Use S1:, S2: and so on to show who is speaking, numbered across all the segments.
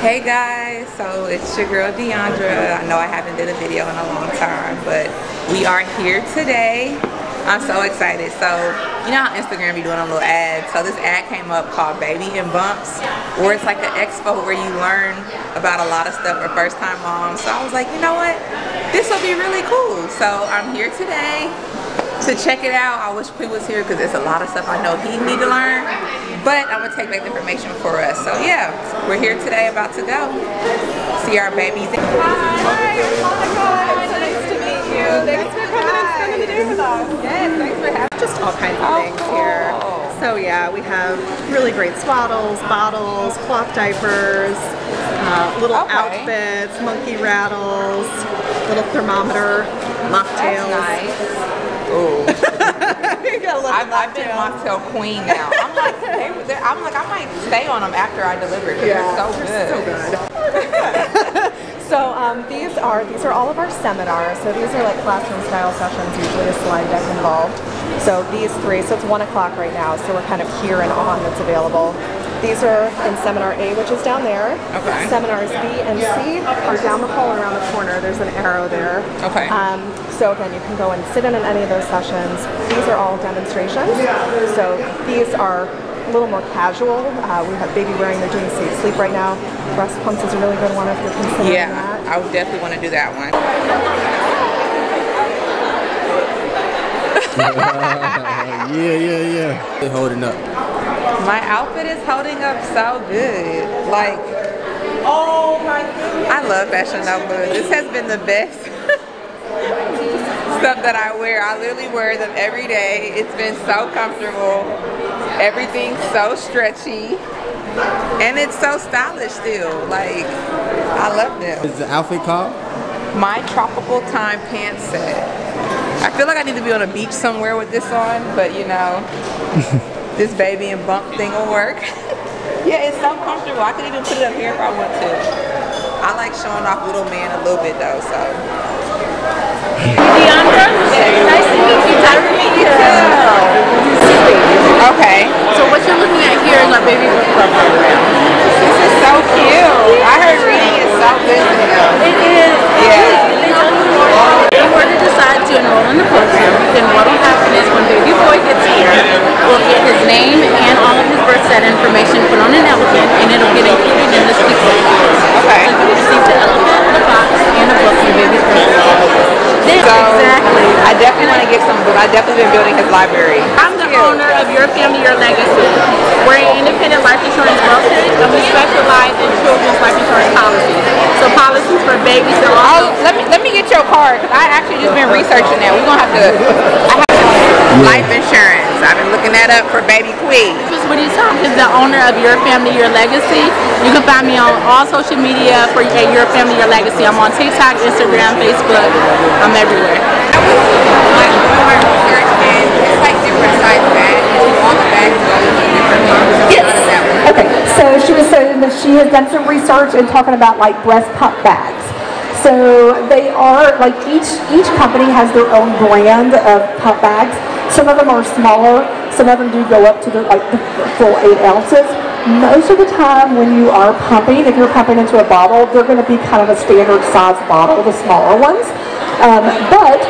S1: Hey guys, so it's your girl Deiondra. I know I haven't did a video in a long time, but we are here today. I'm so excited. So, you know how Instagram be doing a little ad? So this ad came up called Baby and Bumps, where it's like an expo where you learn about a lot of stuff for first time moms. So I was like, you know what? This will be really cool. So I'm here today to check it out. I wish P was here because there's a lot of stuff I know he need to learn, but I'm gonna take back the information for us. So yeah, we're here today, about to go see our babies. Hi, oh my God, so nice to meet you. Thanks for coming and spending the day with us. Yes, thanks for having us.
S2: Just all kinds of things here. So yeah, we have really great swaddles, bottles, cloth diapers, little outfits, monkey rattles, little thermometer, mocktails.
S1: That's nice. Ooh. I've been mocktail queen now. I'm like, I might stay on them after I deliver because they're so good.
S2: So good. So these are all of our seminars. So these are like classroom style sessions, usually a slide deck involved. So these three, so it's 1 o'clock right now, so we're kind of here and on that's available. These are in Seminar A, which is down there.
S1: Okay.
S2: Seminars B and C are down the hall around the corner. There's an arrow there.
S1: Okay.
S2: So again, you can go and sit in any of those sessions. These are all demonstrations. So these are a little more casual. We have baby wearing, they're doing safe sleep right now. Breast pumps is a really good one if you're considering that.
S1: Yeah, I would definitely want to do that one.
S3: Yeah. They're holding up.
S1: My outfit is holding up so good. Like, oh my goodness. I love Fashion Nova. This has been the best stuff that I wear. I literally wear them every day. It's been so comfortable. Everything's so stretchy. And it's so stylish still. Like, I love them.
S3: What's the outfit called?
S1: My Tropical Time pants set. I feel like I need to be on a beach somewhere with this on, but you know, this baby and bump thing will work. Yeah, it's so comfortable. I could even put it up here if I want to. I like showing off little man a little bit though, so.
S4: Deiondra, nice to meet you. Nice to meet you too.
S1: Okay.
S4: So what you're looking at here is our baby book club program.
S1: This is so cute. I heard reading is so good to them.
S4: It is.
S1: Yeah.
S4: If you were to decide to enroll in the program, then what will happen is when baby boy gets here, we'll get his name and all of his birth set information put on an elephant, and it'll get included in this piece of box.
S1: Okay.
S4: So you receive the elephant, the box, and a book for baby's birth set. Exactly.
S1: I definitely want to get some books. I've definitely been building his library.
S4: I'm the owner of Your Family, Your Legacy. We're an independent life insurance brokerage, and we specialize in children's life insurance policies. So policies for babies and also...
S1: Oh, let me get your card, because I actually just been researching that. We're going to have to... Life insurance. I've been looking that up for baby Queen.
S4: Woody Tom is the owner of Your Family, Your Legacy. You can find me on all social media for Your Family, Your Legacy. I'm on TikTok, Instagram, Facebook. I'm everywhere.
S1: I was like doing my research, and it's like different size bags. All the bags go with different things.
S5: Yes. Okay. So she was saying that she has done some research and talking about like breast pump bags. So they are like each company has their own brand of pump bags. Some of them are smaller. Some of them do go up to the full 8 ounces. Most of the time when you are pumping, if you're pumping into a bottle, they're going to be kind of a standard size bottle, the smaller ones. But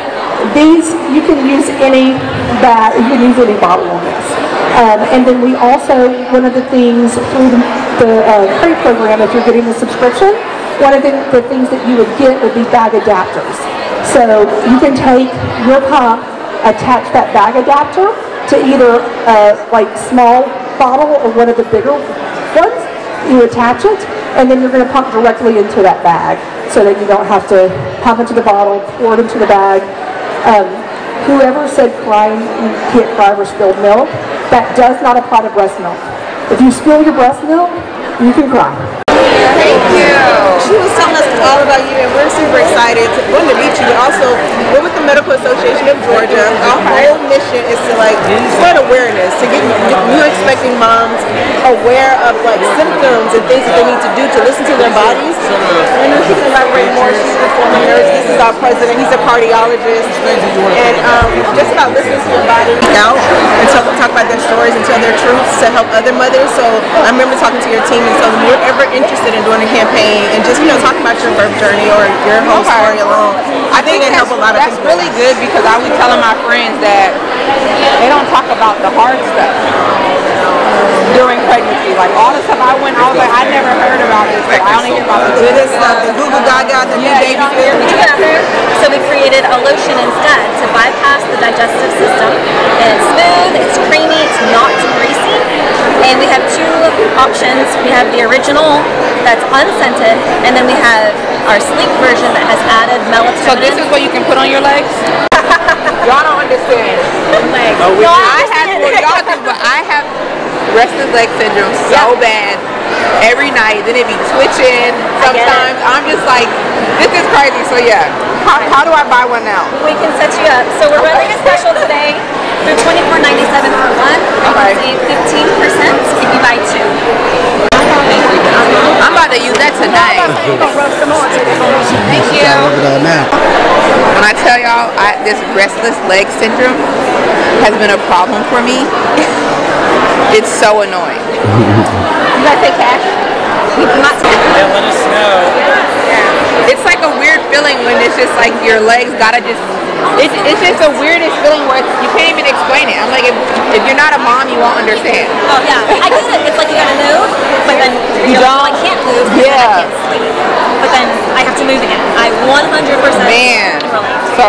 S5: these, you can use any bag, you can use any bottle on this. And then we also, one of the things through the pre-program, if you're getting the subscription, one of the things that you would get would be bag adapters. So you can take your pump, attach that bag adapter to either like small bottle or one of the bigger ones. You attach it, and then you're going to pump directly into that bag so that you don't have to pump into the bottle, pour it into the bag. Whoever said crying, you can't cry over spilled milk, that does not apply to breast milk. If you spill your breast milk, you can cry.
S1: Thank you.
S2: She was telling us all about you, and we're super excited to meet you. But also, we're with the Medical Association of Georgia. Our whole mission is to like spread awareness, to get new expecting moms aware of like symptoms and things that they need to do to listen to to their bodies. And then she can elaborate more. She's a former nurse. This is our president. He's a cardiologist. And just about listening to your body out and talk about their stories and tell their truths to help other mothers. So I remember talking to your team, and so if you're ever interested in doing a campaign and just, you know, talking about your birth journey or your whole story alone, I think it helps a lot of people.
S1: That's really good because I was telling my friends that they don't talk about the hard stuff during pregnancy. Like all the stuff I was like, I never heard about this. But I only hear about the good stuff,
S2: the Google Gaga, the new baby food.
S6: So we created a lotion instead to bypass the digestive system. And it's smooth, it's creamy, it's not greasy. And we have two options. We have the original that's unscented, and then we have our sleek version that has added melatonin.
S1: So this is what you can put on your legs? Y'all don't understand.
S6: Legs.
S1: I have restless leg syndrome so bad every night. Then it be twitching sometimes. I'm just like, this is crazy. So yeah, how do I buy one now?
S6: We can set you up. So we're running a special today. They're $24.97 for one. You can save 15% if you buy two.
S1: I'm about to use that tonight. Thank you. When I tell y'all, this restless leg syndrome has been a problem for me. It's so annoying. You guys take cash?
S7: Let us know.
S1: It's like a weird feeling when it's just like your legs gotta just. It's just the weirdest feeling where you can't even explain it. I'm like, if you're not a mom, you won't understand.
S6: Oh yeah, I get it. It's like you gotta move, but then you don't. I can't move because I can't sleep. But then I have to move again. I 100%
S1: Man.
S6: relate.
S1: So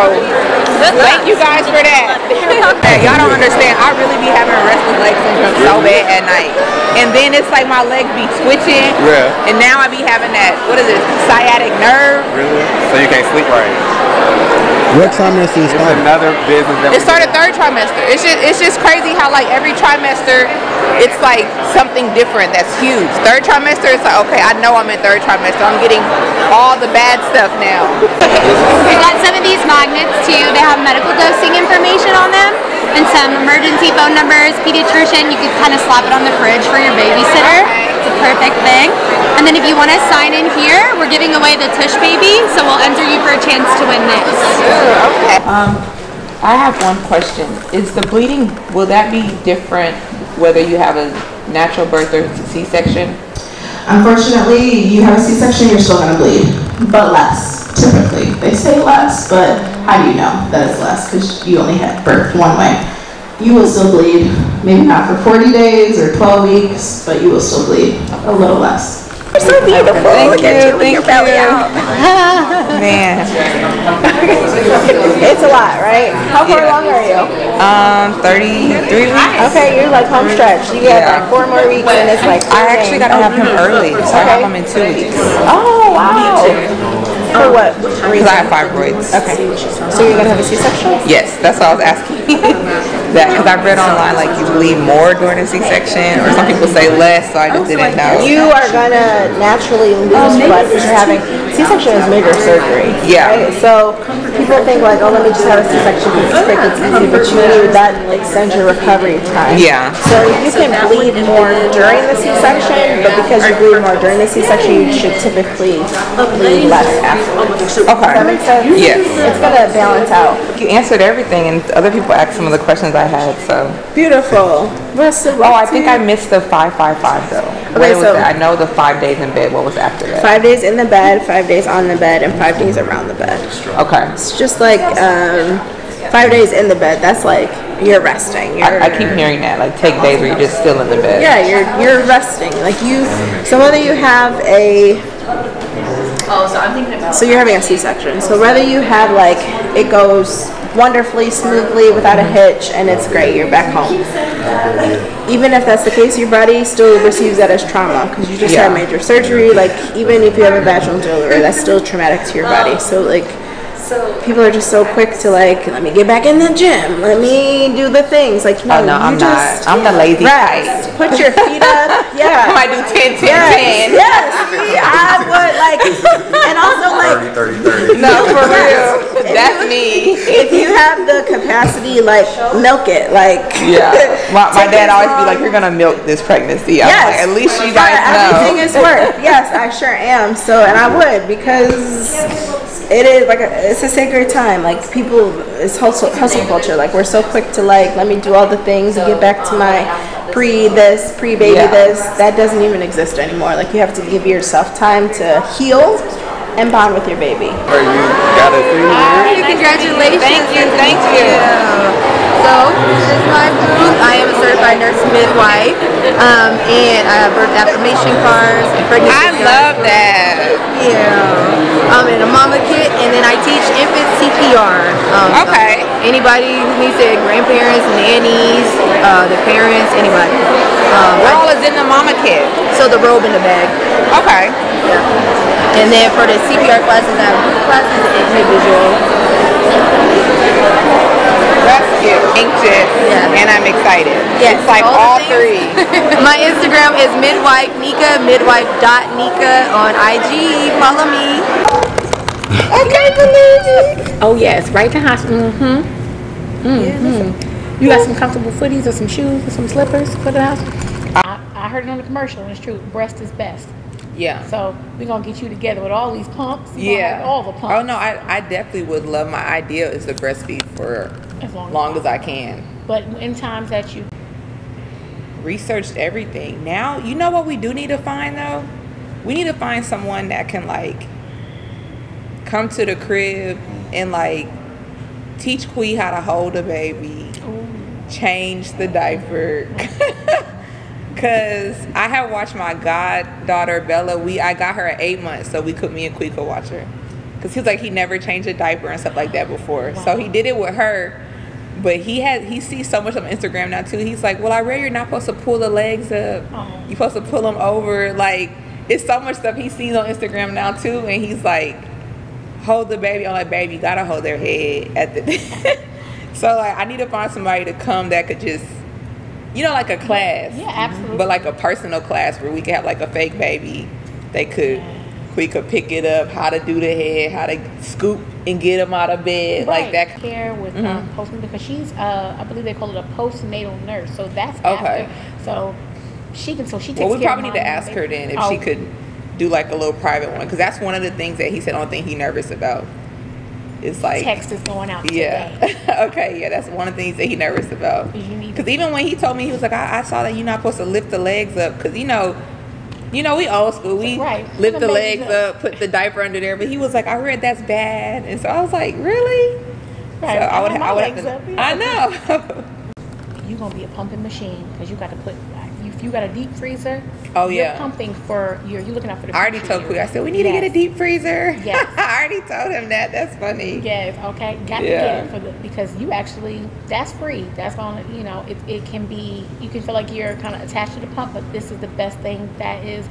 S1: thank you guys for that. Y'all don't understand. I really be having restless leg syndrome so bad at night, and then it's like my legs be twitching.
S8: Yeah.
S1: And now I be having that. What is it? Sciatic nerve.
S8: Really? So you can't sleep right?
S3: What trimester is started?
S8: Another business that
S1: It started third trimester. It's just crazy how like every trimester it's like something different that's huge. Third trimester it's like, okay, I know I'm in third trimester. I'm getting all the bad stuff now.
S9: We got some of these magnets too. They have medical dosing information on them and some emergency phone numbers, pediatrician. You could kind of slap it on the fridge for your babysitter. It's a perfect thing. And then if you want to sign in here, we're giving away the Tush Baby, so we'll enter you for a chance to win this.
S1: Okay. I have one question. Is the bleeding, will that be different whether you have a natural birth or C-section?
S10: Unfortunately, you have a C-section, you're still going to bleed, but less, typically. They say less, but how do you know that it's less? Because you only had birth one way. You will still bleed, maybe not for 40 days or 12 weeks, but you will still bleed a little less.
S2: You're so beautiful.
S1: Thank
S2: Look at you with your belly out.
S1: Man.
S2: It's a lot, right? How far along are you?
S1: 33 weeks.
S2: Okay, you're like home stretch. You get like 4 more weeks and it's like
S1: I actually got to have him early, so I have him in 2 weeks.
S2: Oh, wow. For what reason?
S1: Because I have fibroids.
S2: Okay. So you're going to have a C-section?
S1: Yes, that's what I was asking. That because I read online like you bleed more during a C-section, or some people say less, so I just didn't know.
S2: You are going to naturally lose blood because you're having C-section is major surgery.
S1: Yeah.
S2: Right? So people think like, oh, let me just have a C-section because it's quick, it's easy, but that extends your recovery time.
S1: Yeah.
S2: So you can bleed more during the C-section, but because you bleed more during the C-section, you should typically bleed less afterwards.
S1: Okay.
S2: Does that make sense?
S1: Yes.
S2: It's going to balance out.
S1: You answered everything, and other people asked some of the questions I had. So
S2: beautiful.
S1: I think I missed the 5-5-5 though.
S2: Okay,
S1: was that? I know the 5 days in bed. What was after that?
S2: 5 days in the bed, 5 days on the bed, and 5 days around the bed.
S1: Okay.
S2: It's just like 5 days in the bed. That's like you're resting.
S1: I keep hearing that. Like take days where you're just still in the bed.
S2: Yeah, you're resting. Like so whether you have a so you're having a C-section. So whether you have like it goes wonderfully, smoothly, without a hitch, and it's great, you're back home. Even if that's the case, your body still receives that as trauma because you just had major surgery. Like even if you have a vaginal delivery, that's still traumatic to your body. So like people are just so quick to like, let me get back in the gym, let me do the things. Like no,
S1: I'm not. I'm the lazy type.
S2: Put your feet up. Yeah.
S1: I might do 10, 10, 10.
S2: Yes. I would like, and also like
S8: 30, 30, 30.
S1: No, for real. That's me.
S2: If you have the capacity
S10: baby, like milk it, like.
S1: Yeah. My dad always be like, "You're gonna milk this pregnancy." I'm like, at least you guys know.
S10: Everything is worth. Yes, I sure am. So, and I would, because it is like it's a sacred time. Like people, it's hustle culture. Like we're so quick to like, let me do all the things and get back to my pre-this, pre-baby this. That doesn't even exist anymore. Like you have to give yourself time to heal and bond with your baby.
S8: Or you got a thing?
S11: Congratulations. Thank you. So, this is my booth. I am a certified nurse midwife, and I have birth affirmation cards and pregnancy cards.
S1: Love that.
S11: Yeah. And a mama kit, and then I teach infant CPR.
S1: Okay.
S11: So anybody who needs it, grandparents, nannies, the parents, anybody.
S1: What all is in the mama kit?
S11: So the robe in the bag.
S1: Okay.
S11: Yeah. And then for the CPR classes, I have group classes and individual.
S1: That's cute. Anxious.
S11: Yeah.
S1: And I'm excited.
S11: Yes,
S1: It's like all three.
S11: My Instagram is midwife Nika, midwife.nika on IG. Follow me.
S10: I can't believe it.
S4: Oh yes, right in the hospital. You got some comfortable footies or some shoes or some slippers for the house? I heard it on the commercial, and it's true. Breast is best.
S1: Yeah.
S4: So we're gonna get you together with all these pumps.
S1: Yeah.
S4: All the pumps.
S1: Oh no, I definitely would love. My idea is to breastfeed for as long as I can.
S4: But in times that you
S1: researched everything, now you know what we do need to find though. We need to find someone that can like come to the crib and like teach Quee how to hold a baby, change the diaper. Cause I have watched my goddaughter Bella. I got her at 8 months, so me and Quee could watch her. Cause he was like he never changed a diaper and stuff like that before. Wow. So he did it with her, but he sees so much on Instagram now too. He's like, well, I read you're not supposed to pull the legs up. You're supposed to pull them over. Like it's so much stuff he sees on Instagram now too, and he's like, hold the baby. I'm like, baby, you gotta hold their head at the. So like I need to find somebody to come that could just. You know, like a class.
S4: Yeah, absolutely.
S1: But like a personal class where we could have like a fake baby. We could pick it up, how to do the head, how to scoop and get them out of bed, like that.
S4: Care with postnatal, because she's I believe they call it a postnatal nurse. So that's
S1: okay.
S4: After. So she takes care.
S1: Well, we probably need to ask her then if she could do like a little private one, because that's one of the things that he said. Only thing he's nervous about. It's like
S4: text is going out today.
S1: Okay, yeah, that's one of the things that he's nervous about. Because even when he told me, he was like, I saw that you're not supposed to lift the legs up, because you know we old school, we lift the legs up, put the diaper under there, but he was like, I read that's bad, and so I was like, really?
S4: Right.
S1: So I would have to. I know.
S4: You're gonna be a pumping machine, because you got to put. If you got a deep freezer,
S1: you're
S4: pumping for you're looking out for the.
S1: I already told Quee. I said we need to get a deep freezer.
S4: Yes.
S1: I already told him that. That's funny.
S4: Yes. Okay. Got to get it because you actually that's free. That's on it can be you can feel like you're kind of attached to the pump, but this is the best thing that is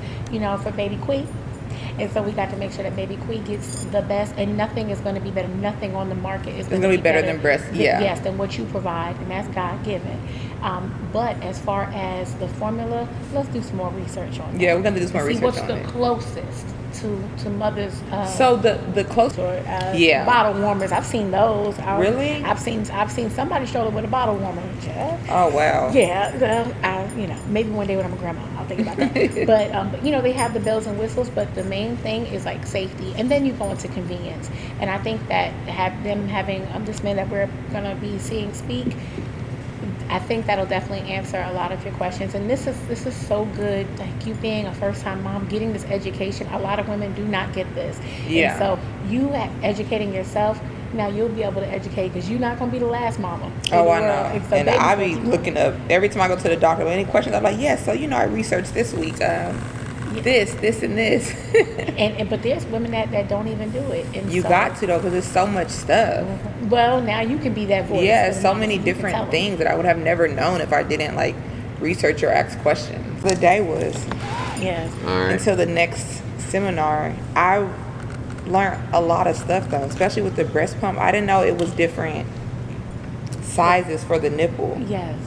S4: for baby Quee. And so we got to make sure that baby Quee gets the best, and nothing is going to be better. Nothing on the market is going to be better than breast. Yes, than what you provide, and that's God given. But as far as the formula, let's do some more research on that.
S1: Yeah, we're going to do some more research on it.
S4: See what's the closest to mothers.
S1: So the close
S4: bottle warmers. I've seen those.
S1: Really?
S4: I've seen somebody stroller with a bottle warmer. Yeah.
S1: Oh wow.
S4: Yeah. Maybe one day when I'm a grandma, I'll think about that. but they have the bells and whistles. But the main thing is like safety, and then you go into convenience. And I think that having this man that we're gonna be seeing speak. I think that'll definitely answer a lot of your questions, and this is so good. Like you being a first-time mom, getting this education. A lot of women do not get this.
S1: Yeah.
S4: And so you educating yourself. Now you'll be able to educate, because you're not gonna be the last mama.
S1: Oh, I know. And I be looking up every time I go to the doctor. Any questions? I'm like, yes. So I researched this week. This, and this.
S4: But there's women that don't even do it. And
S1: you got to though, because there's so much stuff.
S4: Well, now you can be that voice.
S1: Yeah, so many different things that I would have never known if I didn't like research or ask questions. The day was until the next seminar. I learned a lot of stuff though, especially with the breast pump. I didn't know it was different sizes for the nipple.
S4: Yes.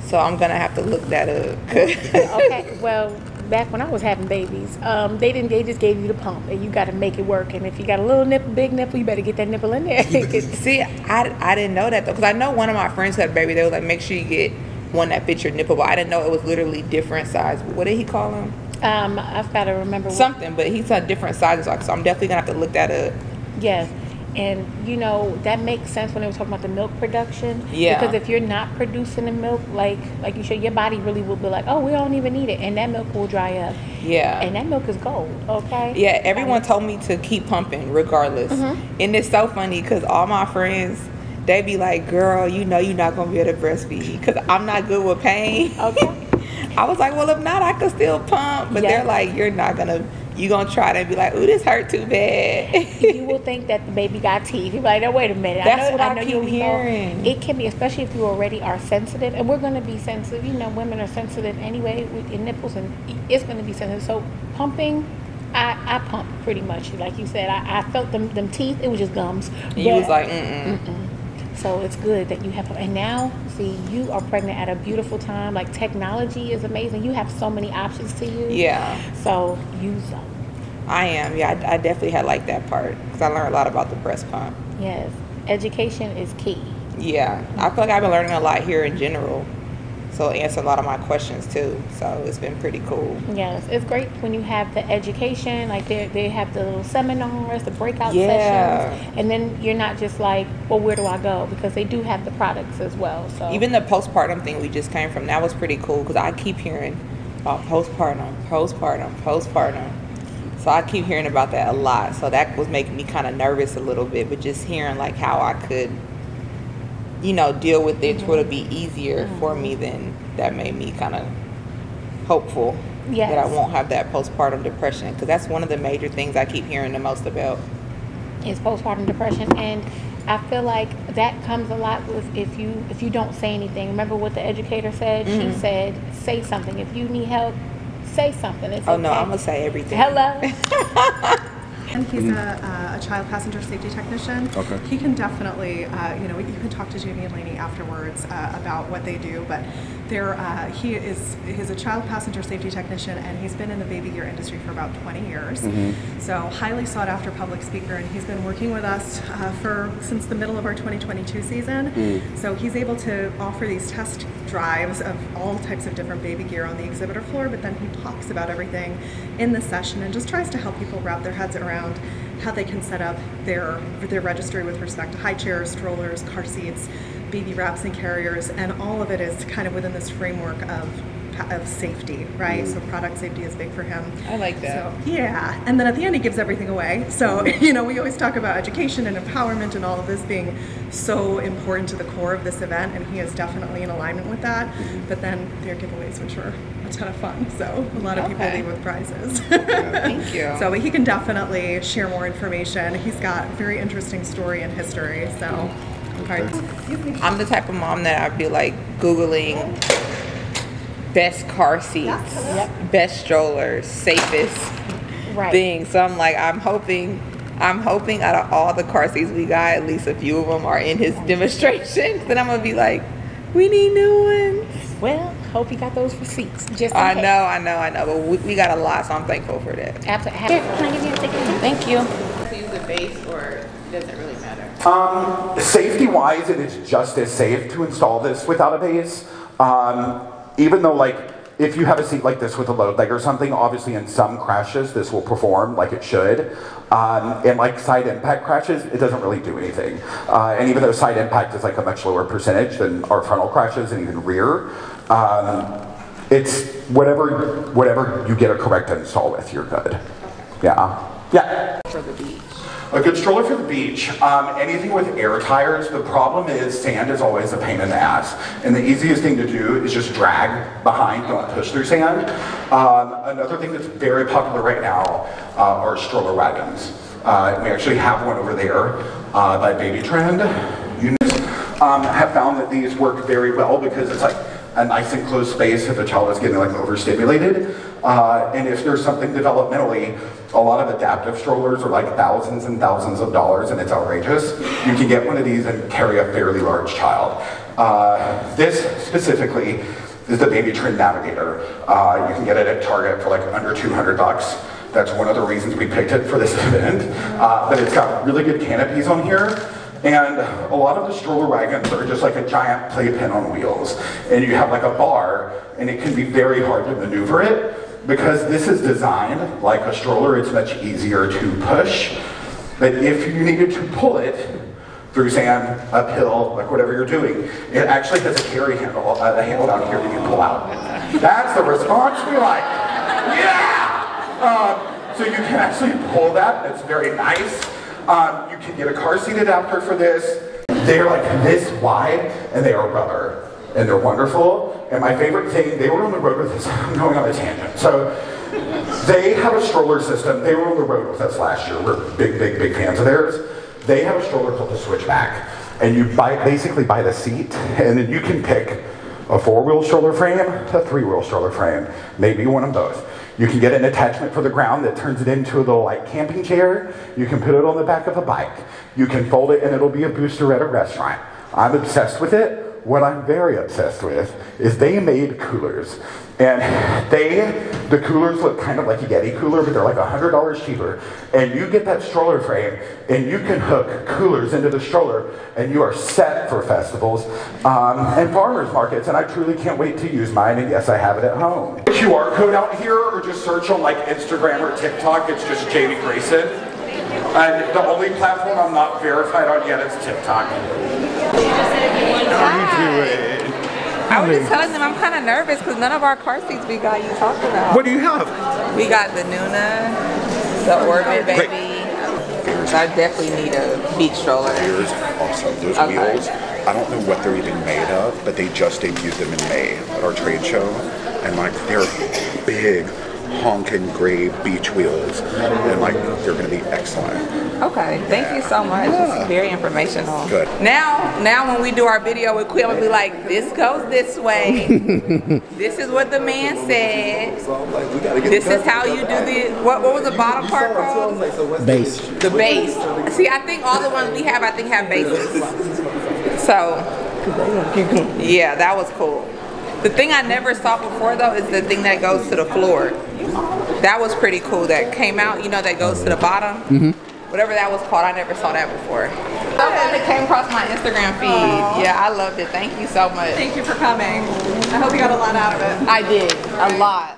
S1: So I'm gonna have to look that up.
S4: Okay. Well, back when I was having babies, they just gave you the pump and you got to make it work. And if you got a little nipple, big nipple, you better get that nipple in there.
S1: See, I didn't know that though, because I know one of my friends who had a baby. They were like, make sure you get one that fits your nipple, but I didn't know it was literally different size. What did he call them?
S4: I've got to remember
S1: something, but he said different sizes. So I'm definitely gonna have to look that up.
S4: Yes. And you know, that makes sense when they were talking about the milk production.
S1: Yeah.
S4: Because if you're not producing the milk like you should, your body really will be like, oh, we don't even need it, and that milk will dry up.
S1: Yeah.
S4: And that milk is gold. Okay.
S1: Yeah. Everyone told me to keep pumping regardless, and it's so funny because all my friends, they be like, girl, you know you're not gonna be able to breastfeed because I'm not good with pain.
S4: Okay.
S1: I was like, well, if not, I could still pump, but they're like, you're gonna try to and be like, ooh, this hurt too bad.
S4: You will think that the baby got teeth. You're like, no, wait a minute.
S1: That's what I
S4: know
S1: keep
S4: you
S1: hearing.
S4: It can be, especially if you already are sensitive, and we're going to be sensitive. You know, women are sensitive anyway with your nipples, and it's going to be sensitive. So pumping, I pump pretty much. Like you said, I felt them teeth. It was just gums.
S1: You was like, mm-mm.
S4: So it's good that you have, and now, see, you are pregnant at a beautiful time. Like, technology is amazing. You have so many options to use.
S1: Yeah.
S4: So use them.
S1: I am. Yeah, I definitely had like that part because I learned a lot about the breast pump.
S4: Yes. Education is key.
S1: Yeah. I feel like I've been learning a lot here in general. So answer a lot of my questions too. So it's been pretty cool.
S4: Yes, it's great when you have the education, like they have the little seminars, the breakout sessions, and then you're not just like, well, where do I go? Because they do have the products as well. So
S1: even the postpartum thing we just came from, that was pretty cool because I keep hearing about postpartum. So I keep hearing about that a lot. So that was making me kind of nervous a little bit, but just hearing like how I could, you know, deal with it to be easier for me, then that made me kind of hopeful that I won't have that postpartum depression, because that's one of the major things I keep hearing the most about
S4: is postpartum depression. And I feel like that comes a lot with if you don't say anything. Remember what the educator said? She said, say something. If you need help, say something. It's okay.
S1: No, I'm gonna say everything.
S4: Hello.
S2: And he's a child passenger safety technician.
S3: Okay.
S2: He can definitely, you know, you can talk to Jamie and Lainey afterwards about what they do, but he's a child passenger safety technician, and he's been in the baby gear industry for about 20 years. So highly sought after public speaker, and he's been working with us since the middle of our 2022 season. So he's able to offer these test drives of all types of different baby gear on the exhibitor floor, but then he talks about everything in the session and just tries to help people wrap their heads around how they can set up their registry with respect to high chairs, strollers, car seats, baby wraps and carriers, and all of it is kind of within this framework of safety, right? So product safety is big for him.
S1: I like that.
S2: So, yeah, and then at the end he gives everything away. So, you know, we always talk about education and empowerment and all of this being so important to the core of this event, and he is definitely in alignment with that. But then there are giveaways, which are a ton of fun. So a lot of people leave with prizes.
S1: Thank you.
S2: So, but he can definitely share more information. He's got a very interesting story and history. So,
S1: I'm the type of mom that I'd be like Googling best car seats, best strollers, safest things. So I'm like, I'm hoping out of all the car seats we got, at least a few of them are in his demonstrations. Then I'm gonna be like, we need new ones.
S4: Well, hope you got those receipts. Just
S1: I know, but we got a lot, so I'm thankful for that.
S4: Absolutely. Here, can I give you a ticket? Thank you.
S1: To use the base, or does it really matter?
S12: Safety-wise, it is just as safe to install this without a base. Even though, like, if you have a seat like this with a load leg or something, obviously in some crashes this will perform like it should. And like side impact crashes, it doesn't really do anything. And even though side impact is like a much lower percentage than our frontal crashes and even rear, it's whatever you get a correct install with, you're good. Yeah.
S1: For the beach.
S12: A good stroller for the beach. Anything with air tires, the problem is sand is always a pain in the ass. And the easiest thing to do is just drag behind, don't push through sand. Another thing that's very popular right now are stroller wagons. We actually have one over there by Baby Trend. Units have found that these work very well because it's like a nice enclosed space if a child is getting like overstimulated. And if there's something developmentally, a lot of adaptive strollers are like thousands and thousands of dollars, and it's outrageous. You can get one of these and carry a fairly large child. This specifically is the Baby Trend Navigator. You can get it at Target for like under $200. That's one of the reasons we picked it for this event. But it's got really good canopies on here. And a lot of the stroller wagons are just like a giant playpen on wheels. And you have like a bar, and it can be very hard to maneuver it. Because this is designed like a stroller, it's much easier to push. But if you needed to pull it through sand, uphill, like whatever you're doing, it actually has a carry handle, a handle down here that you pull out. That's the response we like. Yeah! So you can actually pull that, it's very nice. You can get a car seat adapter for this. They're like this wide, and they are rubber. And they're wonderful. And my favorite thing, they were on the road with us. I'm going on a tangent. So they have a stroller system. They were on the road with us last year. We're big fans of theirs. They have a stroller called the Switchback. And you basically buy the seat, and then you can pick a 4-wheel stroller frame, a 3-wheel stroller frame. Maybe you want them both. You can get an attachment for the ground that turns it into a little like camping chair. You can put it on the back of a bike. You can fold it, and it'll be a booster at a restaurant. I'm obsessed with it. What I'm very obsessed with is they made coolers. And the coolers look kind of like a Yeti cooler, but they're like $100 cheaper. And you get that stroller frame, and you can hook coolers into the stroller, and you are set for festivals and farmers markets. And I truly can't wait to use mine, and yes, I have it at home. QR code out here, or just search on like Instagram or TikTok, it's just Jamie Grayson. And the only platform I'm not verified on yet is TikTok. How are you doing?
S1: I was just telling them I'm kind of nervous because none of our car seats we got you talked about.
S12: What do you have?
S1: We got the Nuna, the Orbit Baby. So I definitely need a beach stroller.
S13: Here's awesome. Those wheels, I don't know what they're even made of, but they just debuted them in May at our trade show. And like, they're big, honking gray beach wheels. And like, they're going to be excellent.
S1: Okay, thank you so much. It's very informational.
S13: Good.
S1: Now when we do our video with Quinn, we'll be like, this goes this way. This is what the man said. This is how you do the, what was the bottom part called?
S3: Base.
S1: The base. See, I think all the ones we have, have bases. So, yeah, that was cool. The thing I never saw before though is the thing that goes to the floor. That was pretty cool. That came out, you know, that goes to the bottom. Whatever that was called, I never saw that before. It came across my Instagram feed. Yeah, I loved it. Thank you so much.
S2: Thank you for coming. I hope you got a lot out of it.
S1: I did, a lot.